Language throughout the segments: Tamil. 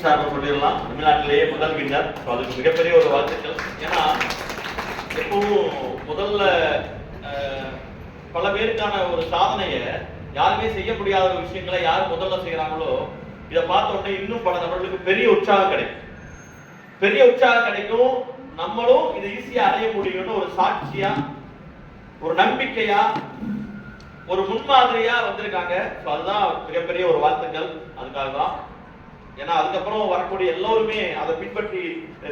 சார் சொல்லிடலாம், தமிழ்நாட்டிலேயே முதல் வின்னர். அதுக்கு மிகப்பெரிய ஒரு வாழ்த்துக்கள். ஏன்னா எப்பவும் முதல்ல பல பேருக்கான ஒரு சாதனையை யாருமே செய்ய முடியாத ஒரு விஷயங்களை யார் முதல்ல செய்யறாங்களோ இதை பார்த்த உடனே இன்னும் பல நபர்களுக்கு பெரிய உற்சாகம் கிடைக்கும். பெரிய உற்சாகம் கிடைக்கும். நம்மளும் இதை ஈஸியா அடைய முடியும்னு ஒரு சாட்சியா, ஒரு நம்பிக்கையா, ஒரு முன்மாதிரியா வந்திருக்காங்க. அதுதான் மிகப்பெரிய ஒரு வாழ்த்துக்கள். அதுக்காக தான். ஏன்னா அதுக்கப்புறம் வரக்கூடிய எல்லோருமே அதை பின்பற்றி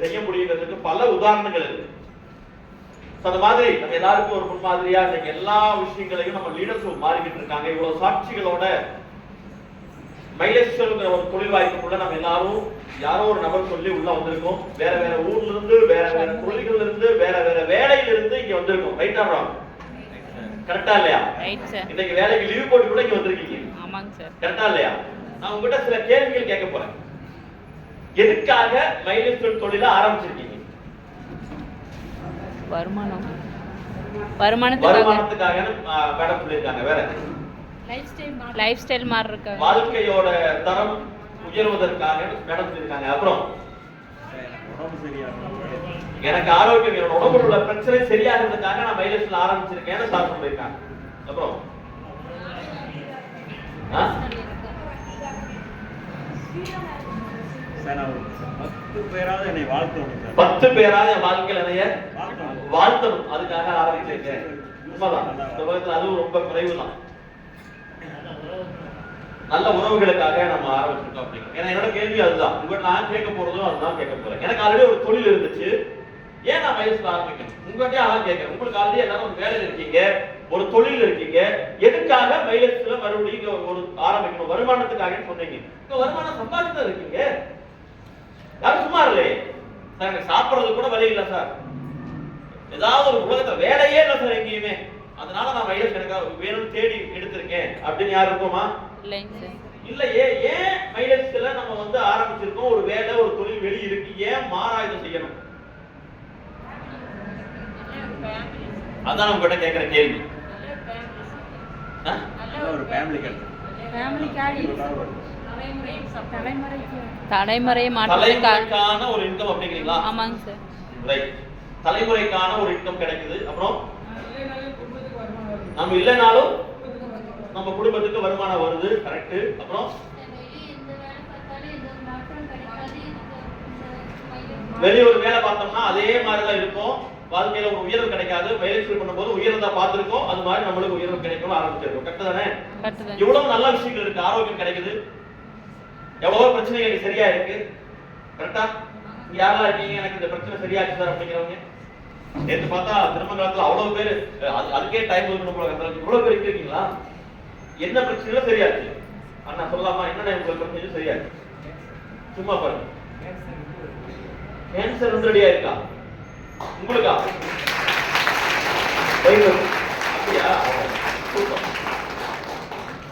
செய்ய முடியுங்கிறதுக்கு பல உதாரணங்கள் இருக்கு. அந்த மாதிரி நம்ம எல்லாருக்கும் ஒரு முன்மாதிரியா இன்னைக்கு எல்லா விஷயங்களையும் நம்ம லீடர்ஸ் மாறிக்கிட்டு இருக்காங்க. இவ்வளவு சாட்சிகளோட மைலேஸ்வரங்கிற ஒரு தொழில் வாய்ப்புக்குள்ள நம்ம எல்லாரும் யாரோ ஒரு நபர் சொல்லி உள்ள வந்திருக்கோம். வேற வேற ஊர்ல இருந்து, வேற வேற தொழில்கள் இருந்து, வேற வேற வேலையில இருந்து இங்க வந்திருக்கோம். ரைட்டா ராங்? கரெக்டா இல்லையா? இன்னைக்கு வேலைக்கு லீவ் போட்டு கூட இங்க வந்திருக்கீங்க. ஆமாங்க சார். கரெக்டா இல்லையா? நான் உங்ககிட்ட சில கேள்விகள் கேட்க போறேன். எதுக்காக மைலேஸ்வரன் தொழில ஆரம்பிச்சிருக்கீங்க? வருமானத்துக்காக மேடம் சொல்லிருக்காங்க. வேற லைஃப் ஸ்டைல் மாதிரி இருக்கு, வாழ்க்கையோட தரம் உயர்வதற்காக மேடம் சொல்லிருக்காங்க. அப்புறம் எனக்கு ஆரோக்கியம், என்னோட உடம்புல உள்ள பிரச்சனை சரியாகிறதுக்காக நான் மைலேஸ்ல ஆரம்பிச்சிருக்கேன்னு சார் சொல்லிருக்காங்க. அப்புறம் 10 பேராவது என்னை வாழ்த்தணும். 10 பேராவது என் வாழ்க்கையில என்னைய வாழ்த்தணும், அதுக்காக ஆரம்பிச்சிருக்கேன். உண்மைதான். இந்த உலகத்துல அதுவும் ரொம்ப குறைவு தான். நல்ல உறவுகளுக்காக நம்ம ஆரம்பிச்சிருக்கோம் அப்படிங்க. ஏன்னா என்னோட கேள்வி அதுதான். உங்கள்கிட்ட நான் கேட்க போறதும் அதுதான் கேட்க போறேன். எனக்கு ஆல்ரெடி ஒரு தொழில் இருந்துச்சு, ஏன் நான் மைலேஸ்ல ஆரம்பிக்கணும்? உங்கள்கிட்டயே அதான் கேட்கிறேன். உங்களுக்கு ஆல்ரெடி எல்லாரும் ஒரு வேலையில் இருக்கீங்க, ஒரு தொழில் இருக்கீங்க, எதுக்காக மைலேஸ்ல மறுபடியும் ஒரு ஆரம்பிக்கணும்? வருமானத்துக்காக சொன்னீங்க. இப்ப வருமானம் சம்பாதிச்சு இருக்கீங்க, யாரும் சும்மா இல்லையே சார். எனக்கு சாப்பிட்றது கூட வழி இல்லை சார், ஏதாவது ஒரு உலகத்தை வேலையே இல்லை சார் எங்கேயுமே, அதனால நான் மைலேஸ் எனக்கு வேணும்னு தேடி எடுத்திருக்கேன் அப்படின்னு யாரும் இருக்குமா? இல்லையே. ஏன் மைலேஸ்ல நம்ம வந்து ஆரம்பிச்சிருக்கோம்? ஒரு வேலை, ஒரு தொழில் வெளி இருக்கு, ஏன் மாறாயுதம் செய்யணும்? அதான் உங்ககிட்ட கேட்கிற கேள்வி. ஒரு ஃபேமிலிக்கான ஒரு இன்கம் அப்படிங்கிறீங்களா? ஆமாங்க சார். ரைட். தலைமுறைக்கான ஒரு இன்கம் கிடைக்குது. அப்புறம் நம்ம இல்லைனாலும் நம்ம குடும்பத்துக்கு வருமானம் வருது. கரெக்ட். அப்புறம் வெளியே ஒரு வேலை பார்த்தோம்னா அதே மாதிரிதான் இருக்கும், வாழ்க்கையில ஒரு உயர்வு கிடைக்காது. மைலேஜ் பண்ணும்போது உயர்வு தான் பார்த்திருக்கோம், அது மாதிரி நம்மளுக்கு உயர்வு கிடைக்கும் ஆரம்பிச்சிருக்கோம். கரெக்ட் தானே? இவ்வளவு நல்ல விஷயங்கள் இருக்கு, ஆரோக்கியம் கிடைக்குது, எவ்வளவோ பிரச்சனைகள் சரியா இருக்கு. கரெக்டா? யாரெல்லாம் இருக்கீங்க எனக்கு இந்த பிரச்சனை சரியாச்சு சார் அப்படிங்கிறவங்க? நேற்று பார்த்தா திருமங்கலத்துல அவ்வளவு பேர், அதுக்கே டைம் ஒதுக்கணும் போல. இவ்வளவு பேர் இருக்கீங்களா? என்ன பிரச்சனையும் சரியாச்சு? அண்ணா சொல்லலாமா? என்னென்ன உங்களுக்கு பிரச்சனையும் சரியாச்சு? சும்மா பாருங்க. கேன்சர் வந்து ரெடியா இருக்கா உங்களுக்கா? அப்படியா?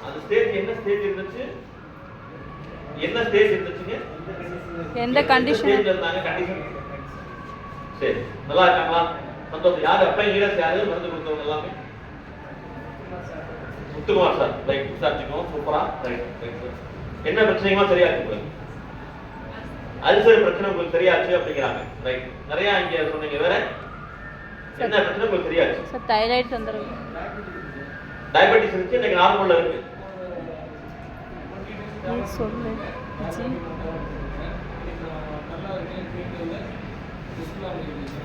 அந்த ஸ்டேஜ் என்ன ஸ்டேஜ் இருந்துச்சு? என்ன ஸ்டேஜ் இருந்துச்சுங்க? எந்த கண்டிஷன்ல இருந்தாங்க? கண்டிஷன் சரி, நல்லா இருக்காங்களா? சந்தோஷம். யாரு அப்பா லீடர்ஸ் யாரு மருந்து கொடுத்தவங்க? எல்லாமே முத்துக்குமார் சார். ரைட். விசாரிச்சுக்கோம். சூப்பரா. ரைட். என்ன பிரச்சனையுமா சரியாச்சு உங்களுக்கு? அல்சர் பிரச்சனை உங்களுக்கு சரியாச்சு அப்படிங்கிறாங்க. ரைட். நிறைய இங்க சொன்னீங்க. வேற என்ன பிரச்சனை உங்களுக்கு சரியாச்சு? சார் தைராய்டு தொந்தரவு. டயபெட்டிஸ் இருந்துச்சு, இன்னைக்கு நார்மல்ல இருக்கு. சொல்லு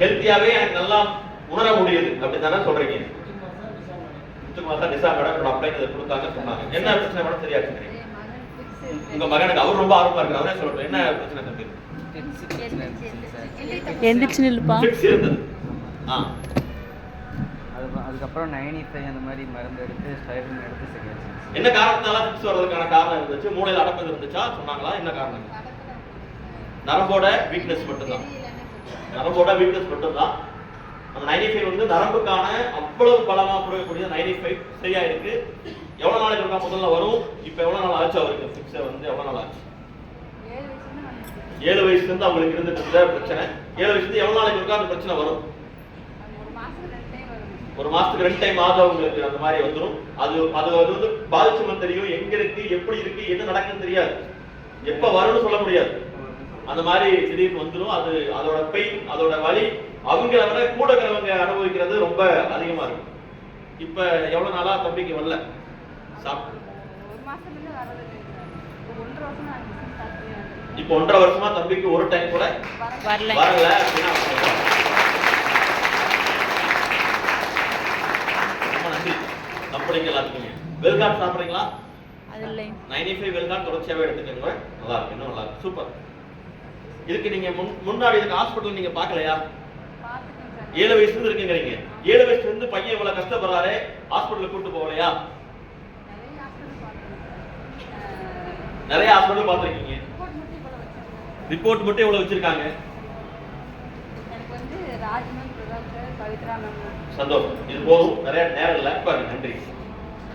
ஹெல்த்தியாவே எனக்கு நல்லா உணர முடியுது அப்படித்தானே சொல்றீங்க? முத்துக்குமார் சார் நிசா மேடம் அப்ளை கொடுத்தாங்க சொன்னாங்க. என்ன பிரச்சனை மேடம் சரியாச்சு? உங்க மகனுக்கு அவர் ரொம்ப ஆர்வமா இருக்கு, அவரே சொல்லட்டும். என்ன பிரச்சனை தம்பி? எந்திரிச்சு நில்லுப்பா. அதுக்கப்புறம் 95 அந்த மாதிரி மருந்து எடுத்து ஸ்டைரின் எடுத்து சரியாச்சு. என்ன காரணத்தால ஃபிக்ஸ் வர்றதுக்கான காரணம் இருந்துச்சு? மூளையில அடப்பது இருந்துச்சா சொன்னாங்களா? என்ன காரணம்? நரம்போட வீக்னஸ் மட்டும்தான். நரம்போட வீக்னஸ் மட்டும்தான். அந்த 95 வந்து நரம்புக்கான அவ்வளவு பலமா கொடுக்கக்கூடிய 95 சரியா இருக்கு. எவ்வளவு நாளைக்கு இருக்கா முதல்ல வரும்? இப்ப எவ்வளவு நாள் ஆச்சு அவருக்கு ஃபிக்ஸ் வந்து? எவ்வளவு நாள் ஆச்சு? 7 வயசுல இருந்து அவங்களுக்கு இருந்துட்டு இருந்த பிரச்சனை. 7 வயசுல இருந்து எவ்வளவு நாளைக்கு இருக்கா அந்த பிரச்சனை வரும்? ஒரு மாசத்துக்கு 2 டைம் ஆகுது உங்களுக்கு அந்த மாதிரி வந்துடும். அது வந்து பாதிச்சுன்னு தெரியும், எங்க இருக்கு, எப்படி இருக்கு, என்ன நடக்குன்னு தெரியாது, எப்ப வரும்னு சொல்ல முடியாது. அந்த மாதிரி திடீர்னு வந்துடும். அது அதோட பெயின், அதோட வலி அவங்கள விட கூட இருக்கிறவங்க அனுபவிக்கிறது ரொம்ப அதிகமா இருக்கும். இப்ப எவ்வளவு நாளா தம்பிக்கு வரல சாப்பிட்டு? இப்போ 1.5 வருஷமா தம்பிக்கு ஒரு டைம் கூட வரல அப்படின்னா ரொம்ப நன்றி. அப்படிங்க எல்லாத்துக்குமே வெல்காம் சாப்பிடுறீங்களா? அது இல்லை 95 வெல்காம் தொடர்ச்சியாவே எடுத்துக்கோங்க. நல்லா இருக்கு, இன்னும் நல்லா இருக்கு, சூப்பர். இதுக்கு நீங்க முன்னாடி இதுக்கு ஹாஸ்பிட்டல் நீங்க பார்க்கலையா? 7 வயசுல இருக்குங்கிறீங்க. 7 வயசுல இருந்து பையன் இவ்வளவு கஷ்டப்படுறாரு, ஹாஸ்பிட்டலுக்கு கூட்டு போகலையா? நிறைய ஹாஸ்பிட்டல் பார்த்துருக்கீங்க. ரிப்போர்ட் மட்டும் எவ்வளவு வச்சிருக்காங்க? சந்தோஷம். இது போதும், நிறைய நேரம் இல்லை. பாருங்க, நன்றி.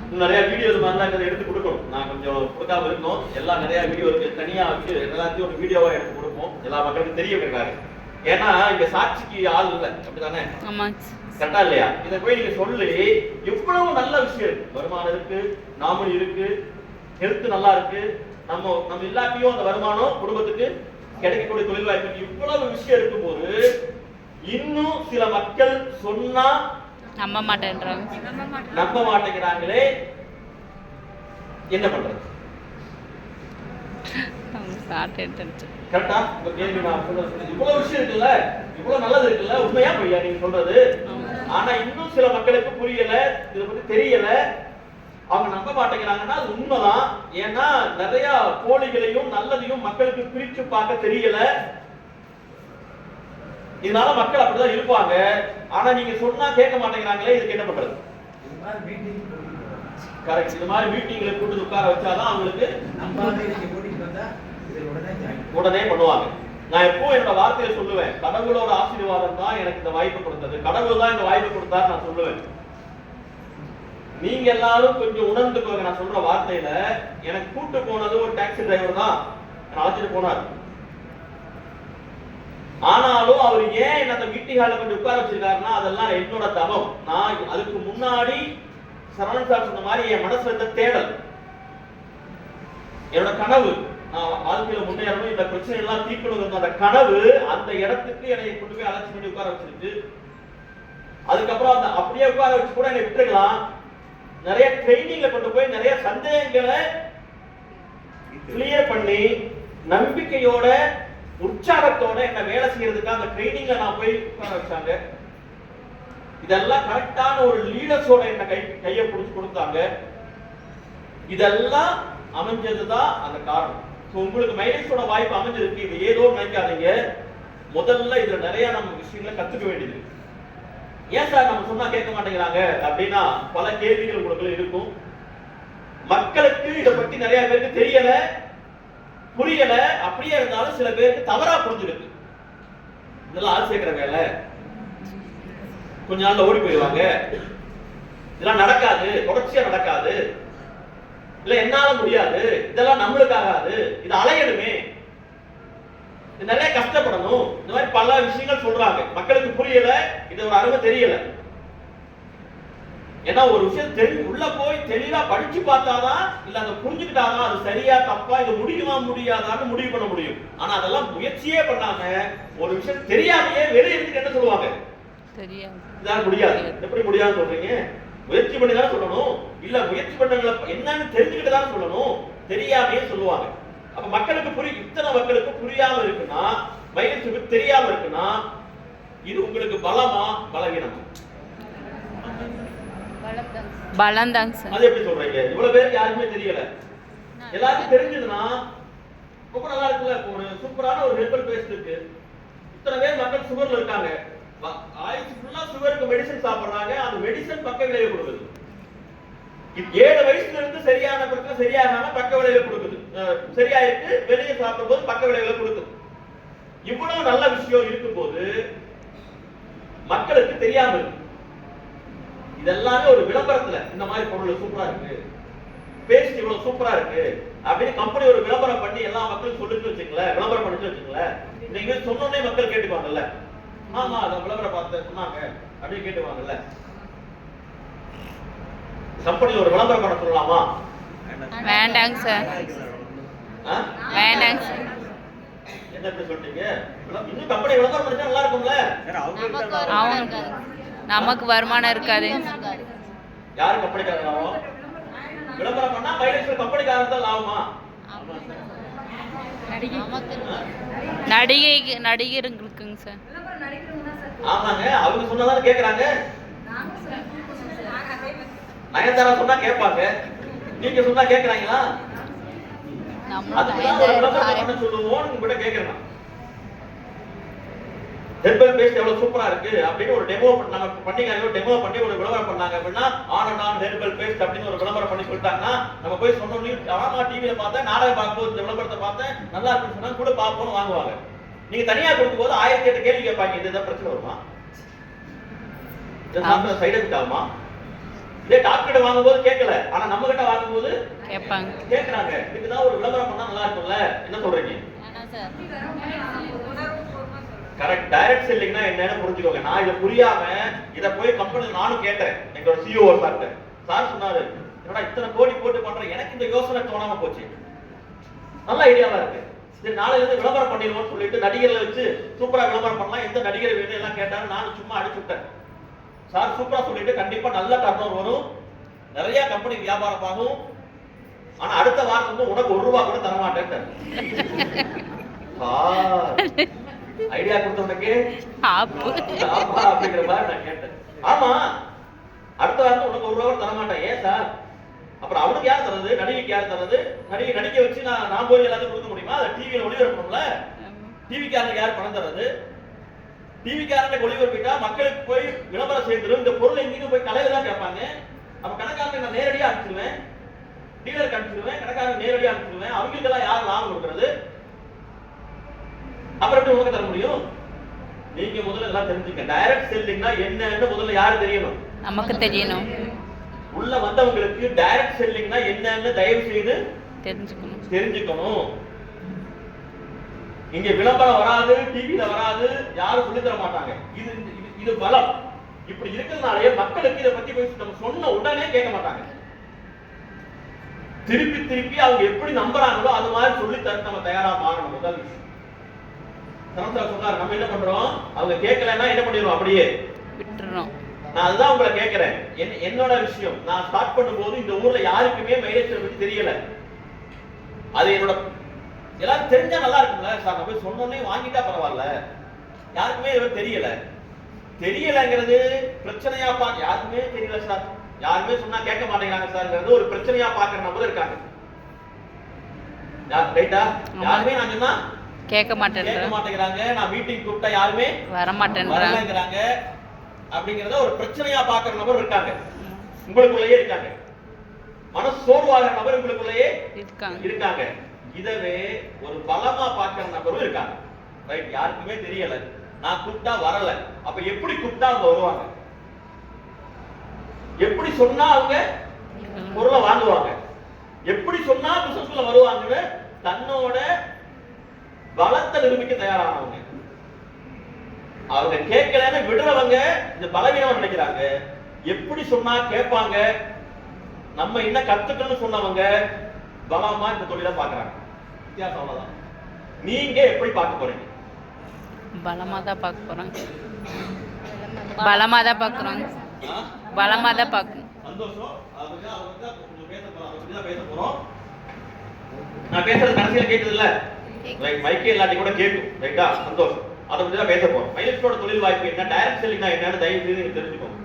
இன்னும் நிறைய வீடியோஸ் மாதிரிலாம் எடுத்து கொடுக்கணும். நான் கொஞ்சம் கொடுக்காம இருக்கணும். எல்லாம் நிறைய வீடியோ இருக்கு, தனியா வச்சு எல்லாத்தையும் ஒரு வீடியோவா எடுத்து கொடுப்போம், எல்லா மக்களுக்கும் தெரிய வைக்கிறாரு. ஏன்னா இங்க சாட்சிக்கு ஆள் இல்லை, அப்படித்தானே? கரெக்டா இல்லையா? இதை போய் நீங்க சொல்லி எவ்வளவு நல்ல விஷயம் இருக்கு. வருமானம் இருக்கு, நாமளி இருக்கு, ஹெல்த் நல்லா இருக்கு, நம்ம இல்லாட்டியும் அந்த வருமானம் குடும்பத்துக்கு கிடைக்கக்கூடிய தொழில் வாய்ப்பு, இவ்வளவு விஷயம் இருக்கும் போது இன்னும் சில மக்கள் சொன்னா நம்ப மாட்டேங்கிறாங்களே, என்ன பண்றது? கரெக்டா? கேள்வி நான் சொல்றது இவ்வளவு விஷயம் இருக்குல்ல, இவ்வளவு நல்லது இருக்குல்ல, உண்மையா பொய்யா நீங்க சொல்றது? ஆனா இன்னும் சில மக்களுக்கு புரியல, இதை பத்தி தெரியல, அவங்க நம்ப மாட்டேங்கிறாங்கன்னா அது உண்மைதான். ஏன்னா நிறைய போலிகளையும் நல்லதையும் மக்களுக்கு பிரிச்சு பார்க்க தெரியல. இதனால மக்கள் அப்படிதான் இருப்பாங்க. ஆனா நீங்க சொன்னா கேட்க மாட்டேங்கிறாங்களே, இதுக்கு என்ன பண்றது? கரெக்ட். இது மாதிரி மீட்டிங்ல கூட்டு உட்கார வச்சாதான் அவங்களுக்கு உடனே பண்ணுவாங்க. நான் எப்போ என்னோட வார்த்தையை சொல்லுவேன், கடவுளோட ஆசீர்வாதம் தான் எனக்கு இந்த வாய்ப்பு கொடுத்தது, கடவுள் தான் இந்த வாய்ப்பு கொடுத்தாரு நான் சொல்லுவேன். நீங்க எல்லாரும் கொஞ்சம் உணர்ந்துக்கோங்க. நான் சொல்ற வார்த்தையில எனக்கு கூட்டு போனது ஒரு டாக்ஸி டிரைவர் தான், அழைச்சிட்டு போனார். ஆனாலும் அவர் ஏன் என்ன அந்த மீட்டிங் ஹால்ல கொஞ்சம் உட்கார வச்சிருக்காருன்னா அதெல்லாம் என்னோட தவம். நான் அதுக்கு முன்னாடி சரவணன் சார் சொன்ன மாதிரி என் மனசுல இருந்த தேடல், என்னோட கனவு, நான் வாழ்க்கையில முன்னேறணும், இந்த பிரச்சனை எல்லாம் தீர்க்கணும், அந்த கனவு அந்த இடத்துக்கு என்னை கொண்டு போய் அழைச்சி பண்ணி உட்கார வச்சிருக்கு. அதுக்கப்புறம் அந்த அப்படியே உட்கார வச்சு கூட என்னை விட்டுருக்கலாம். நிறைய ட்ரைனிங்ல கொண்டு போய் நிறைய சந்தேகங்களை கிளியர் பண்ணி நம்பிக்கையோட உற்சாகத்தோட என்ன வேலை செய்யறதுக்கு அந்த ட்ரைனிங்ல நான் போய் உட்கார வச்சாங்க. இதெல்லாம் கரெக்டான ஒரு லீடர்ஸோட என்ன கையை பிடிச்சு கொடுத்தாங்க. இதெல்லாம் அமைஞ்சதுதான் அந்த காரணம். உங்களுக்கு மைலேஜோட வாய்ப்பு அமைஞ்சிருக்கு, இது ஏதோ நினைக்காதீங்க. முதல்ல இதுல நிறைய நம்ம விஷயங்களை கத்துக்க வேண்டியது. ஏன் சார் நம்ம சொன்னா கேட்க மாட்டேங்கிறாங்க அப்படின்னா பல கேள்விகள் உங்களுக்கு இருக்கும். மக்களுக்கு இதை பத்தி நிறைய பேருக்கு தெரியல, புரியல. அப்படியே இருந்தாலும் சில பேருக்கு தவறா புரிஞ்சிருக்கு. இதெல்லாம் ஆள் சேர்க்கிற வேலை, கொஞ்ச நாள்ல ஓடி போயிடுவாங்க, இதெல்லாம் நடக்காது, தொடர்ச்சியா நடக்காது, இல்ல என்னால முடியாது, இதெல்லாம் நம்மளுக்கு ஆகாது, இது அலையணுமே, நிறைய கஷ்டப்படணும், இந்த மாதிரி பல விஷயங்கள் சொல்றாங்க. மக்களுக்கு புரியல, இது ஒரு அருமை தெரியல. ஏன்னா ஒரு விஷயம் உள்ள போய் தெளிவா படிச்சு பார்த்தாதான், இல்ல அதை புரிஞ்சுக்கிட்டாதான் அது சரியா தப்பா, இது முடியுமா முடியாதான்னு முடிவு பண்ண முடியும். ஆனா அதெல்லாம் முயற்சியே பண்ணாம ஒரு விஷயம் தெரியாமையே வெளியே இருந்து என்ன சொல்லுவாங்க, இதான் முடியாது. எப்படி முடியாது சொல்றீங்க? முயற்சி பண்ணி தான் சொல்லணும், இல்ல முயற்சி பண்ணவங்களை என்னன்னு தெரிஞ்சுக்கிட்டு தான் சொல்லணும், தெரியாமையே சொல்லுவாங்க. அப்ப மக்களுக்கு புரியும், இத்தனை மக்களுக்கு புரியாம இருக்குன்னா, மைனஸுக்கு தெரியாம இருக்குன்னா, இது உங்களுக்கு பலமா பலவீனமா? பலம் தாங்க சார். அது எப்படி சொல்றீங்க? இவ்வளவு பேருக்கு யாருமே தெரியல, எல்லாருக்கும் தெரிஞ்சதுன்னா ரொம்ப நல்லா இருக்குல்ல. ஒரு சூப்பரான ஒரு ஹெர்பல் பேஸ்ட் இருக்கு, இத்தனை பேர் மக்கள் சுகர்ல இருக்காங்க, ஆயுசு ஃபுல்லா சுகருக்கு மெடிசன் சாப்பிடுறாங்க, அந்த மெடிசன் பக்க விளைவு கொடுக்குது. 7 வயசுல இருந்து சரியான பிரச்சனை சரியாகாம பக்க விளைவு கொடுக்குது, சரியாயிருக்கு, வெளியே சாப்பிடும் போது பக்க விளைவுகளை கொடுக்குது. இவ்வளவு நல்ல விஷயம் இருக்கும் போது மக்களுக்கு தெரியாம இருக்கு. இதெல்லாமே ஒரு விளம்பரத்துல இந்த மாதிரி பொருள் சூப்பரா இருக்கு, பேஸ்ட் இவ்வளவு சூப்பரா இருக்கு அப்படின்னு கம்பெனி ஒரு விளம்பரம் பண்ணி எல்லா மக்களும் சொல்லிட்டு வச்சுங்களேன், விளம்பரம் பண்ணிட்டு வச்சுங்களேன். நீங்க சொன்னோடனே மக்கள் கேட்டுப்பாங்கல்ல, ஆமா அத விளம்பரம் பார்த்து சொன்னாங்க அப்படின்னு கேட்டுவாங்கல்ல. கம்பெனி ஒரு விளம்பரம் பண்ண சொல்லலாமா? வேண்டாங்க சார், வேண்டாங்க சார். என்ன என்ன இப்படி சொல்லிட்டீங்க? இன்னும் கம்பெனி விளம்பரம் பண்ணிட்டா நல்லா இருக்கும்ல? சார் அவங்களுக்கு நமக்கு தான் வருமானம் அவங்க- இருக்காது. நமக்கு வருமானம் இருக்காது. யாரு கம்பெனிக்காரங்க லாபம்? விளம்பரம் பண்ணா மைலேஜ் கம்பெனிக்காரங்க தான் லாபமா? நமக்கு நடிகர்களுக்குங்க சார். ஆமாங்க, அவங்க சொன்னதானே கேக்குறாங்க. நயன்தாரா சொன்னா கேட்பாங்க, நீங்க சொன்னா கேக்குறாங்களா? நம்மளும் அதுக்குதான் ஒரு விளம்பரம் பண்ண சொல்லுவோம்னு உங்ககிட்ட கேக்குறேன். ஹெர்பல் பேஸ்ட் எவ்வளவு சூப்பரா இருக்கு அப்படின்னு ஒரு டெமோ நம்ம பண்ணிக்காங்க, டெமோ பண்ணி ஒரு விளம்பரம் பண்ணாங்க அப்படின்னா on and on herbal paste அப்படின்னு ஒரு விளம்பரம் பண்ணி சொல்லிட்டாங்கன்னா நம்ம போய் சொன்னோம், ஆமா டிவியில பார்த்தேன், நாடகம் பார்க்கும்போது இந்த விளம்பரத்தை பார்த்தேன், நல்லா இருக்குன்னு சொன்னா கூட பார்ப்போம்னு வாங்குவாங்க. நீங்க தனியா கொடுக்கும்போது 1008 கேள்வி கேட்பாங்க, இதுதான் பிரச்சனை வருமா? இது சைடு எஃபெக்ட் ஆகுமா? இதே டாக்டர்கிட்ட வாங்கும்போது கேட்கல, ஆனா நம்ம கிட்ட வாங்கும்போது கேட்பாங்க. கேட்கறாங்க. இதுதான் ஒரு விளம்பரம் பண்ணா நல்லா இருக்கும்ல, என்ன சொல்றீங்க? ஏன்னா சார் கரெக்ட். டைரக்ட் செல்லிங்னா என்னன்னு புரிஞ்சுக்கோங்க. நான் இதை புரியாம இதை போய் கம்பெனில நானும் கேட்டேன், எங்களோட சிஓ சார்ட்ட. சார் சொன்னாரு, என்னடா இத்தனை கோடி போட்டு பண்றேன், எனக்கு இந்த யோசனை தோணாம போச்சு, நல்ல ஐடியாவா இருக்கு, சரி நாளைல இருந்து விளம்பரம் பண்ணிடுவோம்னு சொல்லிட்டு நடிகர்களை வச்சு சூப்பரா விளம்பரம் பண்ணலாம், எந்த நடிகர் வேணும் எல்லாம் கேட்டாங்க. நானும் சும்மா அடிச்சு விட்டேன். சார் சூப்பரா சொல்லிட்டு கண்டிப்பா நல்ல டர்ன் வரும், நிறைய கம்பெனி வியாபாரம் ஆகும், ஆனா அடுத்த வாரம் வந்து உனக்கு ₹1 கூட தர மாட்டேன். ஐடியா கொடுத்தவனுக்கு ஆப்பு. ஆமா அப்படிங்கிற மாதிரி நான் கேட்டேன். ஆமா, அடுத்த வாரம் உனக்கு ₹1 கூட தர மாட்டேன். ஏன் சார்? அப்புறம் அவனுக்கு யார் தரது? நடிகைக்கு யார் தரது? நடிகை நடிக்க வச்சு நான் போய் எல்லாத்தையும் கொடுக்க முடியுமா? அதை டிவியில ஒளிபரப்பணும்ல. டிவிக்காரனுக்கு யார் பணம் தரது? டிவிக்காரனுக்கு ஒளிபரப்பிட்டா மக்களுக்கு போய் விளம்பரம் செய்திரும். இந்த பொருள் எங்கேயும் போய் கடையில தான் கேட்பாங்க. அப்ப கணக்காரனை நான் நேரடியா அனுப்பிச்சிருவேன், டீலருக்கு அனுப்பிச்சிருவேன், கணக்காரன் நேரடியா அனுப்பிச்சிருவேன். அவங்களுக்கு எல்லாம் யார் லாபம் கொடுக்கறது? அப்புறம் எப்படி உனக்கு தர முடியும்? நீங்க முதல்ல எல்லாம் தெரிஞ்சுக்க. டைரக்ட் செல்லிங்னா என்னன்னு முதல்ல யாரு தெரியணும்? நமக்கு தெரியணும். உள்ள வந்தவங்களுக்கு டைரக்ட் செல்லிங்னா என்னன்னு தயவு செய்து தெரிஞ்சுக்கணும். இங்க விளம்பரம் வராது, டிவில வராது, யாரும் சொல்லி தர மாட்டாங்க. இது இது பலம். இப்படி இருக்கிறதுனாலே மக்களுக்கு இதை பத்தி போய் நம்ம சொன்ன உடனே கேட்க மாட்டாங்க. திருப்பி திருப்பி அவங்க எப்படி நம்புறாங்களோ அது மாதிரி சொல்லி தர நம்ம தயாரா மாறணும். முதல் விஷயம் சொன்னார், நம்ம என்ன பண்றோம், அவங்க கேட்கலன்னா என்ன பண்ணிடுவோம், அப்படியே விட்டுறோம். நான் அதுதான் உங்களை கேட்கிறேன். என்னோட விஷயம், நான் ஸ்டார்ட் பண்ணும்போது இந்த ஊர்ல யாருக்குமே மைலேஜ் பத்தி தெரியல. அது என்னோட எல்லாரும் தெரிஞ்சா நல்லா இருக்கும்ல சார், நான் போய் சொன்னோன்னே வாங்கிட்டா பரவாயில்ல. யாருக்குமே தெரியல. தெரியலங்கிறது பிரச்சனையா பார்க்க யாருக்குமே தெரியல சார், யாருமே சொன்னா கேட்க மாட்டேங்கிறாங்க சார், ஒரு பிரச்சனையா பாக்குற நபர் இருக்காங்க. ரைட்டா? யாருமே நான் சொன்னா கேட்க மாட்டேங்கிறாங்க. நான் மீட்டிங் கூப்பிட்டா யாருமே வர மாட்டேங்கிறாங்க அப்படிங்கறத ஒரு பிரச்சனையா பாக்குற நபர் இருக்காங்க, உங்களுக்குள்ளேயே இருக்காங்க. மனசு சோர்வாகிற நபர் உங்களுக்குள்ளேயே இருக்காங்க. இதவே ஒரு பலமா பாக்குற நபரும் இருக்காங்க. ரைட்? யாருக்குமே தெரியல, நான் கூப்பிட்டா வரல, அப்ப எப்படி கூப்பிட்டா அவங்க வருவாங்க, எப்படி சொன்னா அவங்க பொருளை வாங்குவாங்க, எப்படி சொன்னா பிசினஸ்ல வருவாங்கன்னு தன்னோட பலத்தை நிரூபிக்க தயாரானவங்க. அவங்க கேட்கலன்னு விடுறவங்க இந்த பலவீனம் நினைக்கிறாங்க. எப்படி சொன்னா கேட்பாங்க, நம்ம என்ன கத்துக்கணும்னு சொன்னவங்க பலமா இந்த தொழிலை பாக்குறாங்க. வித்தியாசம் அவ்வளவுதான். நீங்க எப்படி பார்க்க போறீங்க? பலமா தான் பார்க்க போறாங்க. பலமா தான் பார்க்கறோம். பலமா தான் பார்க்கணும். சந்தோஷம். அதுக்கு அவங்க கொஞ்சம் பேச போறோம், அதை பத்தி தான் பேச போறோம். நான் பேசுறது கடைசியில கேக்குது இல்ல? ரைட், மைக்கே இல்லாட்டி கூட கேட்கும். ரைட்டா? சந்தோஷம். அதை பத்தி தான் பேச போறோம். மைலேஜோட தொழில் வாய்ப்பு என்ன, டைரக்ட் செல்லிங்னா என்னன்னு தயவு செய்து தெரிஞ்சுக்கோங்க.